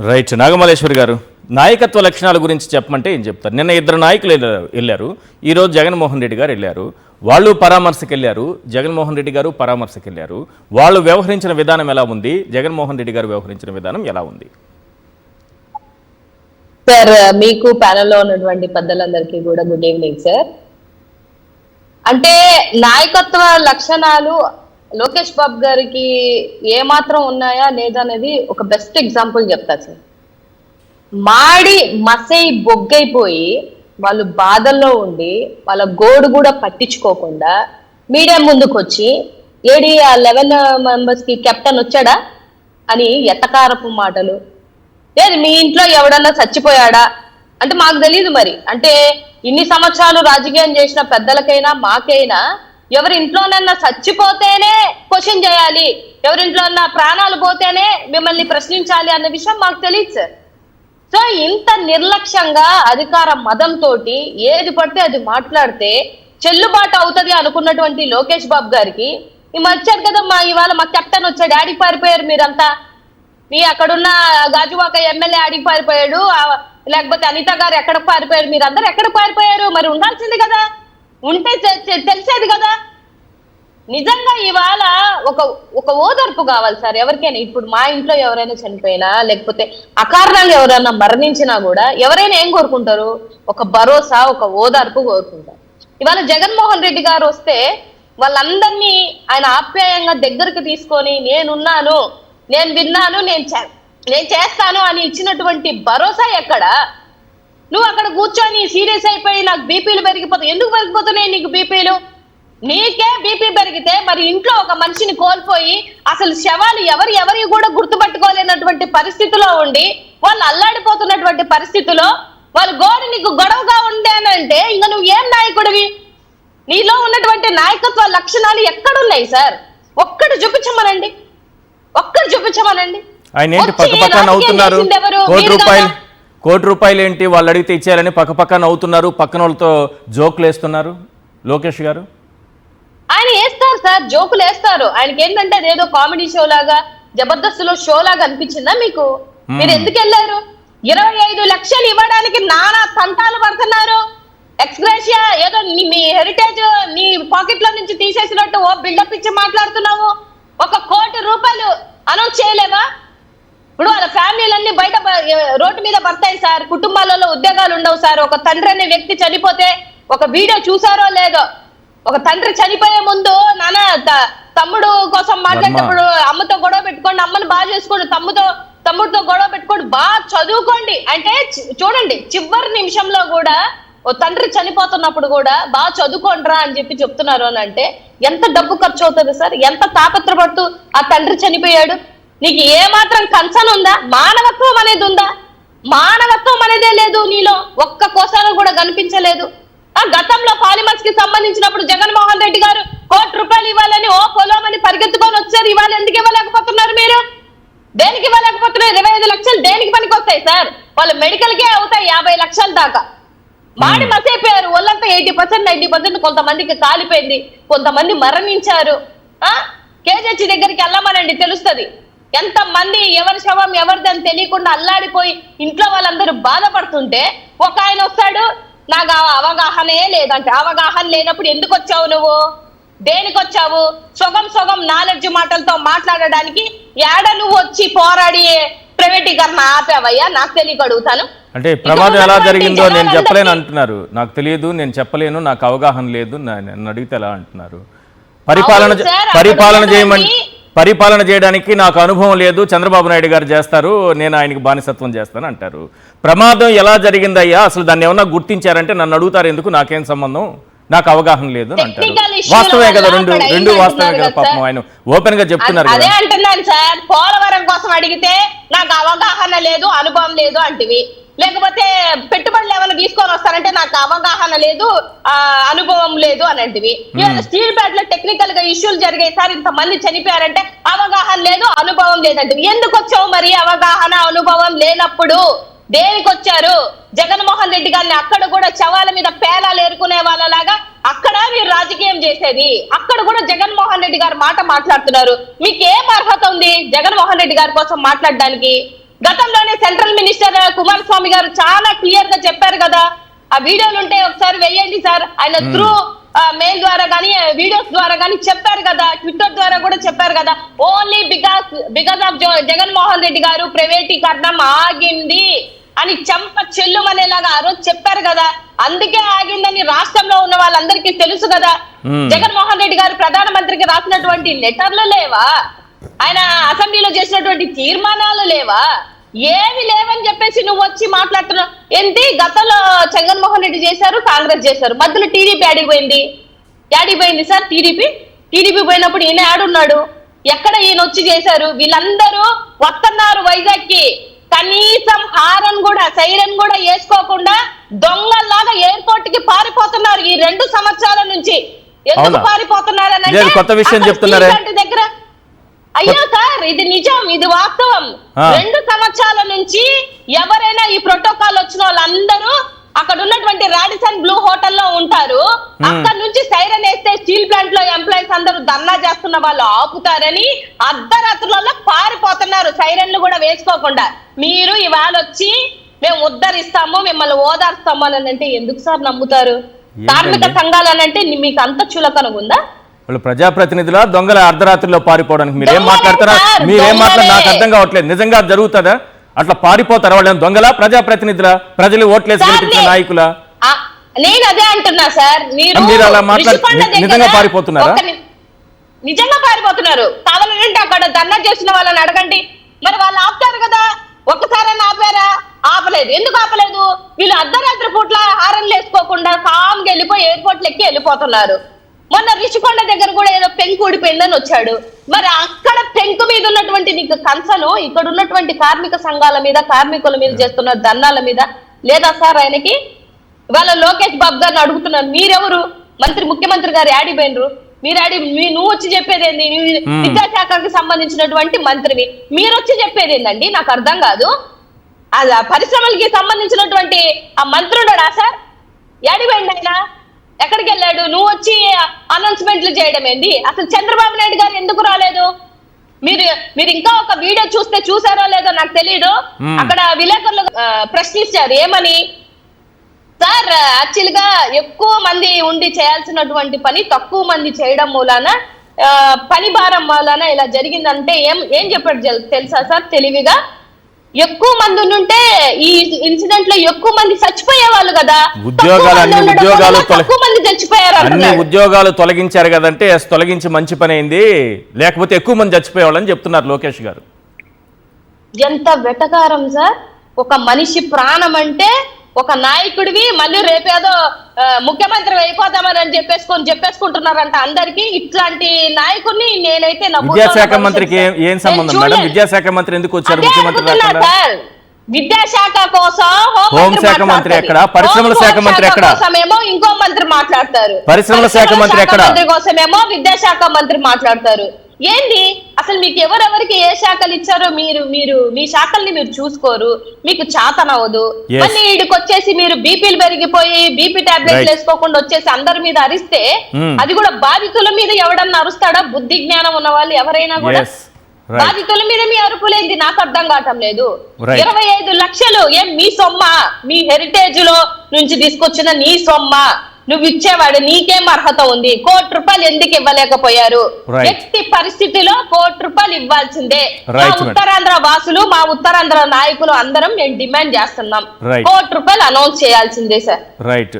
Right. Nagamalleswari గారు, నాయకత్వ లక్షణాల గురించి చెప్పమంటే ఏం చెప్తారు? నిన్న ఇద్దరు నాయకులు వెళ్ళారు, ఈరోజు జగన్మోహన్ రెడ్డి గారు వెళ్ళారు. వాళ్ళు పరామర్శకు వెళ్ళారు, జగన్మోహన్ రెడ్డి గారు పరామర్శకు వెళ్ళారు. వాళ్ళు వ్యవహరించిన విధానం ఎలా ఉంది, జగన్మోహన్ రెడ్డి గారు వ్యవహరించిన విధానం ఎలా ఉంది? సార్, మీకు ప్యానెల్లో ఉన్నటువంటి పెద్దలందరికీ కూడా గుడ్ ఈవినింగ్ సార్. అంటే నాయకత్వ లక్షణాలు లోకేష్ బాబు గారికి ఏమాత్రం ఉన్నాయా లేదా అనేది ఒక బెస్ట్ ఎగ్జాంపుల్ చెప్తా సార్. మాడి మసై బొగ్గైపోయి వాళ్ళు బాధల్లో ఉండి వాళ్ళ గోడు కూడా పట్టించుకోకుండా మీడియా ముందుకు వచ్చి ఏడి ఆ 11 మెంబర్స్ కి కెప్టెన్ వచ్చాడా అని ఎట్టకారపు మాటలు. లేదు మీ ఇంట్లో ఎవడన్నా చచ్చిపోయాడా అంటే మాకు తెలియదు మరి. అంటే ఇన్ని సంవత్సరాలు రాజకీయం చేసిన పెద్దలకైనా మాకైనా ఎవరి ఇంట్లోనన్నా చచ్చిపోతేనే క్వశ్చన్ చేయాలి, ఎవరింట్లో ప్రాణాలు పోతేనే మిమ్మల్ని ప్రశ్నించాలి అన్న విషయం మాకు తెలియదు సార్. సో ఇంత నిర్లక్ష్యంగా అధికార మదంతో ఏది పడితే అది మాట్లాడితే చెల్లుబాటు అవుతుంది అనుకున్నటువంటి లోకేష్ బాబు గారికి వచ్చాడు కదా ఇవాళ మా కెప్టెన్ వచ్చాడు, ఆడికి పారిపోయారు మీరంతా. మీ అక్కడున్న గాజువాక ఎమ్మెల్యే ఆడికి పారిపోయాడు, లేకపోతే అనిత గారు ఎక్కడికి పారిపోయారు, మీరందరూ ఎక్కడికి పారిపోయారు? మరి ఉండాల్సింది కదా, ఉంటే తెలిసేది కదా. నిజంగా ఇవాళ ఒక ఓదార్పు కావాలి సార్ ఎవరికైనా. ఇప్పుడు మా ఇంట్లో ఎవరైనా చనిపోయినా లేకపోతే అకారణంగా ఎవరైనా మరణించినా కూడా ఎవరైనా ఏం కోరుకుంటారు? ఒక భరోసా, ఒక ఓదార్పు కోరుకుంటారు. ఇవాళ జగన్మోహన్ రెడ్డి గారు వస్తే వాళ్ళందరినీ ఆయన ఆప్యాయంగా దగ్గరకు తీసుకొని నేనున్నాను, నేను విన్నాను, నేను చేస్తాను అని ఇచ్చినటువంటి భరోసా ఎక్కడ? నువ్వు అక్కడ కూర్చొని సీరియస్ అయిపోయి నాకు బీపీలు పెరిగిపోతాయి. ఎందుకు పెరిగిపోతున్నాయి నీకు బీపీలు? నీకే బీపీ పెరిగితే మరి ఇంట్లో ఒక మనిషిని కోల్పోయి అసలు శవాలు ఎవరి కూడా గుర్తుపట్టుకోలేనటువంటి పరిస్థితిలో ఉండి వాళ్ళు అల్లాడిపోతున్నటువంటి పరిస్థితిలో వాళ్ళు గోడు నీకు గొడవగా ఉండేనంటే ఇంకా నువ్వు ఏం నాయకుడివి? నీలో ఉన్నటువంటి నాయకత్వ లక్షణాలు ఎక్కడున్నాయి సార్? ఒక్కడు చూపించమనండి. ఆయన ఏంటి పక్కపక్క నవ్వుతున్నారు? కోటి రూపాయలు ఏంటి వాళ్ళు అడిగితే ఇచ్చారని పక్కపక్క నవ్వుతున్నారు, పక్కన వాళ్ళతో జోకులు వేస్తున్నారు లోకేష్ గారు. ఆయన వేస్తారు సార్, జోకులు వేస్తారు. ఆయనకి ఏంటంటే అదేదో కామెడీ షో లాగా, జబర్దస్త్ షో లాగా అనిపించిందా మీకు? మీరు ఎందుకు వెళ్ళారు? 25 లక్షలు ఇవ్వడానికి నానా తంటాలు పడుతున్నారు. ఎక్స్గ్రేషియా ఏదో మీ హెరిటేజ్ నీ పాకెట్ లో నుంచి తీసేసినట్టు ఓ బిల్డప్ ఇచ్చి మాట్లాడుతున్నావు. 1 కోటి రూపాయలు అనౌన్స్ చేయలేవా? ఇప్పుడు వాళ్ళ ఫ్యామిలీలన్నీ బయట రోడ్డు మీద పడతాయి సార్, కుటుంబాలలో ఉద్యోగాలు ఉండవు సార్. ఒక తండ్రి అనే వ్యక్తి చనిపోతే ఒక వీడియో చూసారో లేదో, ఒక తండ్రి చనిపోయే ముందు తమ్ముడు కోసం మాట్లాడేటప్పుడు అమ్మతో గొడవ పెట్టుకోండి, అమ్మని బాగా చేసుకోండి, తమ్ముడితో గొడవ పెట్టుకోండి, బాగా చదువుకోండి అంటే చూడండి చివరి నిమిషంలో కూడా ఓ తండ్రి చనిపోతున్నప్పుడు కూడా బాగా చదువుకోండిరా అని చెప్తున్నారు అని అంటే ఎంత డబ్బు ఖర్చు అవుతుంది సార్? ఎంత తాపత్రపడుతూ ఆ తండ్రి చనిపోయాడు. నీకు ఏమాత్రం కన్సర్న్ ఉందా? మానవత్వం అనేది ఉందా? మానవత్వం అనేదే లేదు నీలో, ఒక్క కోసాలు కూడా కనిపించలేదు. గతంలో పాలిమర్స్ కి సంబంధించినప్పుడు జగన్మోహన్ రెడ్డి గారు 1 కోటి రూపాయలు ఇవ్వాలని ఓ పొలమని పరిగెత్తుకొని వచ్చారు. ఇవాళ ఎందుకు ఇవ్వలేకపోతున్నారు? మీరు దేనికి ఇవ్వలేకపోతున్నారు? 25 లక్షలు దేనికి పనికి వస్తాయి సార్? వాళ్ళు మెడికల్ కే అవుతాయి 50 లక్షల దాకా. మాడి మసైపోయారు, ఒళ్ళంతా 80%, 90%. కొంతమందికి కాలిపోయింది, కొంతమంది మరణించారు. కేజీహెచ్ దగ్గరికి వెళ్ళమనండి, తెలుస్తుంది ఎంతమంది ఎవరి శవం ఎవరిదని తెలియకుండా అల్లాడిపోయి ఇంట్లో వాళ్ళందరూ బాధపడుతుంటే ఒక ఆయన వస్తాడు, నాకు అవగాహనే లేదంటే. అవగాహన లేనప్పుడు ఎందుకు వచ్చావు నువ్వు? దేనికి వచ్చావు? సొగం నాలెడ్జ్ మాటలతో మాట్లాడడానికి ఏడ నువ్వు వచ్చి పోరాడి ప్రైవేటీకరణ ఆపావయ్యా? నాకు తెలియక అడుగుతాను. అంటే ప్రమాదం ఎలా జరిగిందో నేను చెప్పలేను అంటున్నారు. నాకు తెలియదు, నేను చెప్పలేను, నాకు అవగాహన లేదు, నన్ను అడిగితే ఎలా అంటున్నారు? పరిపాలన చేయడానికి నాకు అనుభవం లేదు, చంద్రబాబు నాయుడు గారు చేస్తారు, నేను ఆయనకి బానిసత్వం చేస్తాను అంటారు. ప్రమాదం ఎలా జరిగిందయ్యా, అసలు దాన్ని ఏమన్నా గుర్తించారంటే నన్ను అడుగుతారు ఎందుకు, నాకేం సంబంధం, నాకు అవగాహన లేదు అంటారు. వాస్తవే కదా, రెండు వాస్తవే కదా. పాపం ఆయన ఓపెన్ గా చెప్తున్నారు. అదే అంటున్నాను సార్, పోలవరం కోసం అడిగితే నాకు అవగాహన లేదు, అనుభవం లేదు అంటివి. లేకపోతే పెట్టుబడులు ఏమైనా తీసుకొని వస్తారంటే నాకు అవగాహన లేదు, అనుభవం లేదు అని అంటివి. స్టీల్ ప్లాంట్ లో టెక్నికల్ గా ఇష్యూలు జరిగాయి సార్, ఇంతమంది చనిపోయారంటే అవగాహన లేదు, అనుభవం లేదంటివి. ఎందుకు వచ్చావు మరి? అవగాహన అనుభవం లేనప్పుడు దేనికి వచ్చారు? జగన్మోహన్ రెడ్డి గారిని అక్కడ కూడా శవాల మీద పేలాలు ఏరుకునే వాళ్ళలాగా అక్కడ మీరు రాజకీయం చేసేది. అక్కడ కూడా జగన్మోహన్ రెడ్డి గారు మాట మాట్లాడుతున్నారు. మీకు ఏం అర్హత ఉంది జగన్మోహన్ రెడ్డి గారి కోసం మాట్లాడడానికి? గతంలోనే సెంట్రల్ మినిస్టర్ కుమారస్వామి గారు చాలా క్లియర్ గా చెప్పారు కదా. ఆ వీడియోలు ఉంటే ఒకసారి వేయండి సార్. ఆయన త్రూ మెయిల్ ద్వారా కానీ వీడియోస్ ద్వారా కానీ చెప్పారు కదా, ట్విట్టర్ ద్వారా కూడా చెప్పారు కదా. Only because of Jaganmohan Reddy గారు ప్రైవేటీకరణం ఆగింది అని చెంప చెల్లుమనేలాగా ఆ రోజు చెప్పారు కదా. అందుకే ఆగిందని రాష్ట్రంలో ఉన్న వాళ్ళందరికీ తెలుసు కదా. జగన్మోహన్ రెడ్డి గారు ప్రధానమంత్రికి రాసినటువంటి లెటర్లు లేవా? ఆయన అసెంబ్లీలో చేసినటువంటి తీర్మానాలు లేవా? ఏమి లేవని చెప్పేసి నువ్వు వచ్చి మాట్లాడుతున్నావు ఏంటి? గతంలో జగన్మోహన్ రెడ్డి చేశారు, కాంగ్రెస్ చేశారు, మధ్యలో టీడీపీ యాడిపోయింది సార్. టీడీపీ పోయినప్పుడు ఈయన ఆడున్నాడు. ఎక్కడ ఈయన వచ్చి చేశారు? వీళ్ళందరూ వస్తున్నారు వైజాగ్ కి, కనీసం హారన్ కూడా సైరన్ కూడా వేసుకోకుండా దొంగల్లాగా ఎయిర్పోర్ట్ కి పారిపోతున్నారు ఈ 2 సంవత్సరాల నుంచి. ఎందుకు పారిపోతున్నారని కొత్త విషయం చెప్తున్నారా దగ్గర? అయ్యో సార్, ఇది నిజం, ఇది వాస్తవం. 2 సంవత్సరాల నుంచి ఎవరైనా ఈ ప్రోటోకాల్ వచ్చిన వాళ్ళందరూ అక్కడ ఉన్నటువంటి రాడిసన్ బ్లూ హోటల్లో ఉంటారు. అక్కడ నుంచి సైరన్ వేస్తే స్టీల్ ప్లాంట్ లో ఎంప్లాయీస్ అందరూ ధర్నా చేస్తున్న వాళ్ళు ఆపుతారని అర్ధరాత్రులలో పారిపోతున్నారు సైరన్లు కూడా వేసుకోకుండా. మీరు ఇవాళ వచ్చి మేము ఉద్ధరిస్తాము, మిమ్మల్ని ఓదార్స్తాము అని అంటే ఎందుకు సార్ నమ్ముతారు? కార్మిక సంఘాలనంటే మీకు అంత చులకనగుందా? వాళ్ళు ప్రజాప్రతినిధుల దొంగల అర్ధరాత్రిలో పారిపోవడానికి మీరేం మాట్లాడతారా? నాకు అర్థం కావట్లేదు. నిజంగా జరుగుతుందా? అట్లా పారిపోతారా? వాళ్ళు దొంగల ప్రజాప్రతినిధుల ప్రజలు ఓట్లేసి గెలిపించిన నాయకుల? నేను అదే అంటున్నా సార్. మీరు అలా నిజంగా పారిపోతున్నారా? నిజంగా పారిపోతున్నారు. కావాలంటే అక్కడ ధర్నా చేసిన వాళ్ళని అడగండి. మరి వాళ్ళు ఆపుతారు కదా. ఒక్కసారైనా ఆపారా? ఆపలేదు. ఎందుకు ఆపలేదు? వీళ్ళు అర్ధరాత్రి పూట్ల హారన్లు వేసుకోకుండా కామ్గా వెళ్ళిపోయి ఎయిర్పోర్ట్ లెక్కి వెళ్ళిపోతున్నారు. మొన్న రిషికొండ దగ్గర కూడా ఏదో పెంకు ఊడిపోయిందని వచ్చాడు. మరి అక్కడ పెంకు మీద ఉన్నటువంటి నీకు కన్సను ఇక్కడ ఉన్నటువంటి కార్మిక సంఘాల మీద, కార్మికుల మీద చేస్తున్న ధర్నాల మీద లేదా సార్? ఆయనకి ఇవాళ లోకేష్ బాబు గారిని అడుగుతున్నారు, మీరెవరు? ముఖ్యమంత్రి గారు యాడిపోయినరు? నువ్వు వచ్చి చెప్పేదేంది? విద్యాశాఖకి సంబంధించినటువంటి మంత్రివి, మీరు వచ్చి చెప్పేదేందండి? నాకు అర్థం కాదు. అది పరిశ్రమలకి సంబంధించినటువంటి ఆ మంత్రుడా సార్? యాడిపోయింది ఆయన? ఎక్కడికి వెళ్ళాడు? నువ్వు వచ్చి అనౌన్స్మెంట్లు చేయడం ఏంది? అసలు చంద్రబాబు నాయుడు గారు ఎందుకు రాలేదు? మీరు ఇంకా ఒక వీడియో చూసారో లేదో నాకు తెలియదు. అక్కడ విలేకరులు ప్రశ్నించారు ఏమని? సార్, యాక్చువల్ గా ఎక్కువ మంది ఉండి చేయాల్సినటువంటి పని తక్కువ మంది చేయడం మూలాన, పని భారం మూలాన ఇలా జరిగిందంటే ఏం చెప్పాడు తెలుసా సార్? తెలివిగా ఎక్కువ మంది ఉంటే ఈ ఇన్సిడెంట్ లో ఎక్కువ మంది చచ్చిపోయేవాళ్ళు కదా. తక్కువ మంది చచ్చిపోయారు. అన్ని ఉద్యోగాలు తొలగించారు కదంటే తొలగించి మంచి పని అయింది, లేకపోతే ఎక్కువ మంది చచ్చిపోయేవాళ్ళని చెప్తున్నారు లోకేష్ గారు. ఎంత వెటకారం సార్! ఒక మనిషి ప్రాణం అంటే ఒక నాయకుడివి, మళ్ళీ రేపేదో ముఖ్యమంత్రి అయిపోతామని చెప్పేసుకుంటున్నారంట అందరికి. ఇట్లాంటి నాయకుడిని నేనైతే విద్యాశాఖ మంత్రికి ఏం సంబంధం మేడం? విద్యాశాఖ మంత్రి ఎందుకు వచ్చారు? ముఖ్యమంత్రి సార్, విద్యాశాఖ కోసం హోంశాఖ మంత్రి ఎక్కడ? పరిశ్రమల శాఖ మంత్రి ఎక్కడ? కోసమేమో ఇంకో మంత్రి మాట్లాడతారు. పరిశ్రమల శాఖ మంత్రి ఎక్కడ? కోసమేమో విద్యాశాఖ మంత్రి మాట్లాడతారు. ఏంది అసలు? మీకు ఎవరెవరికి ఏ శాఖలు ఇచ్చారో మీ శాఖల్ని మీరు చూసుకోరు, మీకు చాతనవదు. మళ్ళీ వీడికి వచ్చేసి మీరు బీపీలు పెరిగిపోయి బీపీ టాబ్లెట్లు వేసుకోకుండా వచ్చేసి అందరి మీద అరిస్తే అది కూడా బాధితుల మీద ఎవడన్నా అరుస్తాడా? బుద్ధి జ్ఞానం ఉన్న వాళ్ళు ఎవరైనా కూడా బాధితుల మీద మీ అరుపులేంది? నాకు అర్థం కావటం లేదు. 25 లక్షలు ఏం మీ సొమ్మ? మీ హెరిటేజ్ లో నుంచి తీసుకొచ్చిన నీ సొమ్మ నువ్వు ఇచ్చేవాడు, నీకేం అర్హత ఉంది? ₹1 ఎందుకు ఇవ్వలేకపోయారు? ఎట్టి పరిస్థితిలో ₹1 ఇవ్వాల్సిందే. మా ఉత్తరాంధ్ర వాసులు, మా ఉత్తరాంధ్ర నాయకులు అందరం మేము డిమాండ్ చేస్తున్నాం. ₹1 అనౌన్స్ చేయాల్సిందే సార్. రైట్.